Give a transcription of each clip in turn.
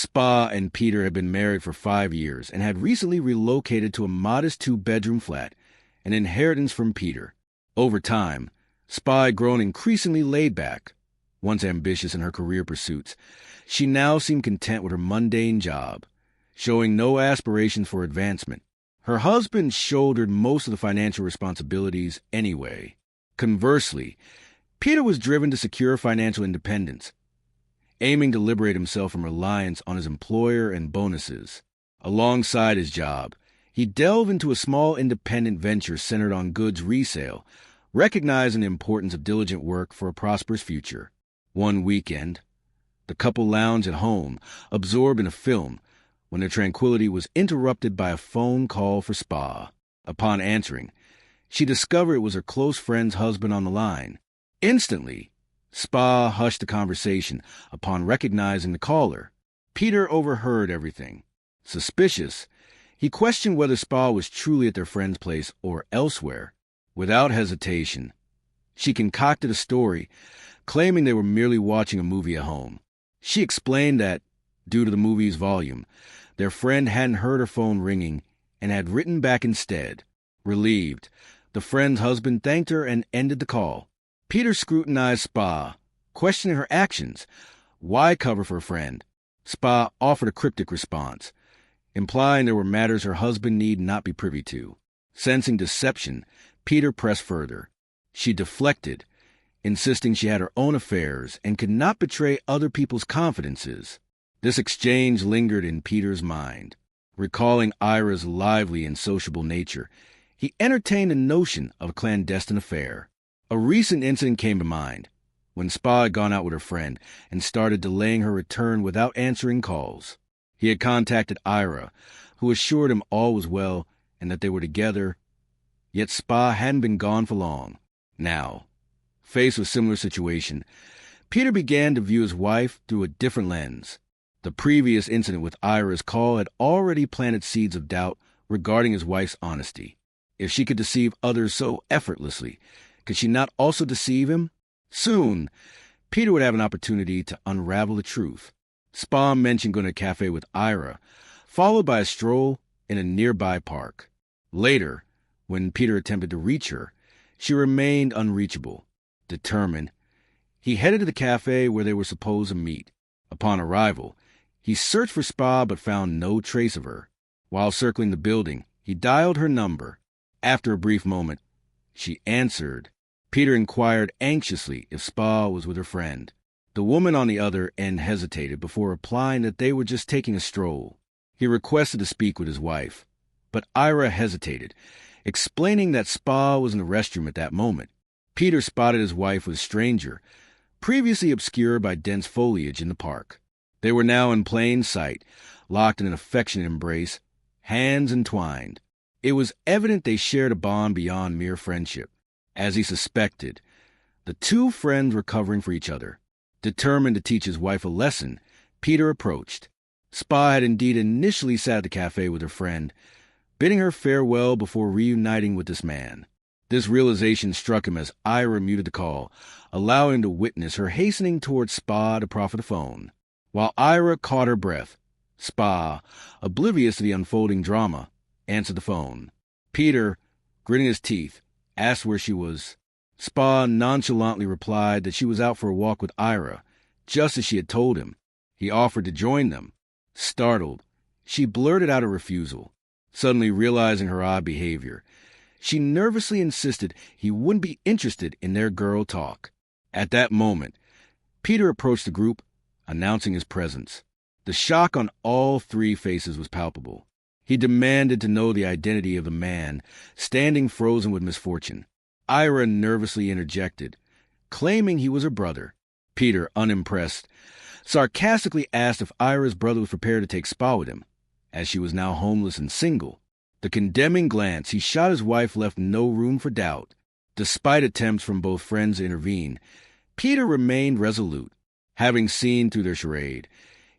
Spa and Peter had been married for 5 years and had recently relocated to a modest 2-bedroom flat, an inheritance from Peter. Over time, Spa had grown increasingly laid back. Once ambitious in her career pursuits, she now seemed content with her mundane job, showing no aspirations for advancement. Her husband shouldered most of the financial responsibilities anyway. Conversely, Peter was driven to secure financial independence, aiming to liberate himself from reliance on his employer and bonuses. Alongside his job, he delved into a small independent venture centered on goods resale, recognizing the importance of diligent work for a prosperous future. One weekend, the couple lounged at home, absorbed in a film, when their tranquility was interrupted by a phone call for Spa. Upon answering, she discovered it was her close friend's husband on the line. Instantly, Spa hushed the conversation upon recognizing the caller. Peter overheard everything. Suspicious, he questioned whether Spa was truly at their friend's place or elsewhere. Without hesitation, she concocted a story, claiming they were merely watching a movie at home. She explained that, due to the movie's volume, their friend hadn't heard her phone ringing and had written back instead. Relieved, the friend's husband thanked her and ended the call. Peter scrutinized Spa, questioning her actions. Why cover for a friend? Spa offered a cryptic response, implying there were matters her husband need not be privy to. Sensing deception, Peter pressed further. She deflected, insisting she had her own affairs and could not betray other people's confidences. This exchange lingered in Peter's mind. Recalling Ira's lively and sociable nature, he entertained the notion of a clandestine affair. A recent incident came to mind, when Spa had gone out with her friend and started delaying her return without answering calls. He had contacted Ira, who assured him all was well and that they were together, yet Spa hadn't been gone for long. Now, faced with a similar situation, Peter began to view his wife through a different lens. The previous incident with Ira's call had already planted seeds of doubt regarding his wife's honesty. If she could deceive others so effortlessly, could she not also deceive him? Soon, Peter would have an opportunity to unravel the truth. Spa mentioned going to a cafe with Ira, followed by a stroll in a nearby park. Later, when Peter attempted to reach her, she remained unreachable. Determined, he headed to the cafe where they were supposed to meet. Upon arrival, he searched for Spa but found no trace of her. While circling the building, he dialed her number. After a brief moment, she answered. Peter inquired anxiously if Spa was with her friend. The woman on the other end hesitated before replying that they were just taking a stroll. He requested to speak with his wife, but Ira hesitated, explaining that Spa was in the restroom at that moment. Peter spotted his wife with a stranger, previously obscured by dense foliage in the park. They were now in plain sight, locked in an affectionate embrace, hands entwined. It was evident they shared a bond beyond mere friendship. As he suspected, the two friends were covering for each other. Determined to teach his wife a lesson, Peter approached. Spa had indeed initially sat at the cafe with her friend, bidding her farewell before reuniting with this man. This realization struck him as Ira muted the call, allowing him to witness her hastening towards Spa to proffer the phone. While Ira caught her breath, Spa, oblivious to the unfolding drama, answered the phone. Peter, gritting his teeth, asked where she was. Spa nonchalantly replied that she was out for a walk with Ira, just as she had told him. He offered to join them. Startled, she blurted out a refusal. Suddenly realizing her odd behavior, she nervously insisted he wouldn't be interested in their girl talk. At that moment, Peter approached the group, announcing his presence. The shock on all three faces was palpable. He demanded to know the identity of the man, standing frozen with misfortune. Ira nervously interjected, claiming he was her brother. Peter, unimpressed, sarcastically asked if Ira's brother was prepared to take Spa with him, as she was now homeless and single. The condemning glance he shot his wife left no room for doubt. Despite attempts from both friends to intervene, Peter remained resolute. Having seen through their charade,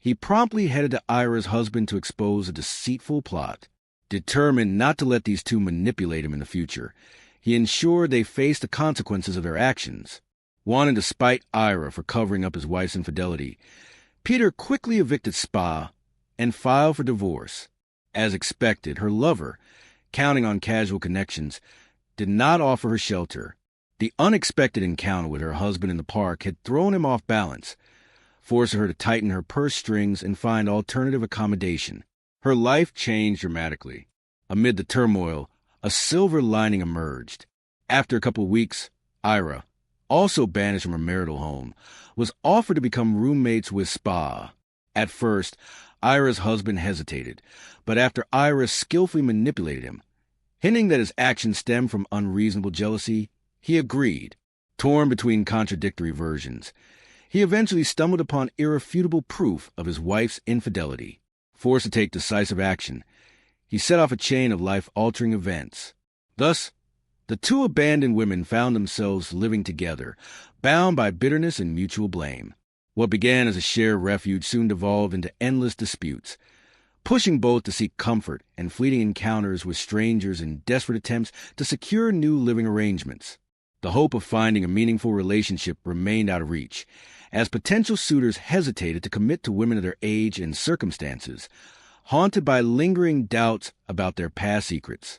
he promptly headed to Ira's husband to expose a deceitful plot. Determined not to let these two manipulate him in the future, he ensured they faced the consequences of their actions. Wanting to spite Ira for covering up his wife's infidelity, Peter quickly evicted Spa and filed for divorce. As expected, her lover, counting on casual connections, did not offer her shelter. The unexpected encounter with her husband in the park had thrown him off balance, forcing her to tighten her purse strings and find alternative accommodation. Her life changed dramatically. Amid the turmoil, a silver lining emerged. After a couple of weeks, Ira, also banished from her marital home, was offered to become roommates with Spa. At first, Ira's husband hesitated, but after Ira skillfully manipulated him, hinting that his actions stemmed from unreasonable jealousy, he agreed. Torn between contradictory versions, he eventually stumbled upon irrefutable proof of his wife's infidelity. Forced to take decisive action, he set off a chain of life-altering events. Thus, the two abandoned women found themselves living together, bound by bitterness and mutual blame. What began as a shared refuge soon devolved into endless disputes, pushing both to seek comfort and fleeting encounters with strangers in desperate attempts to secure new living arrangements. The hope of finding a meaningful relationship remained out of reach, as potential suitors hesitated to commit to women of their age and circumstances, haunted by lingering doubts about their past secrets.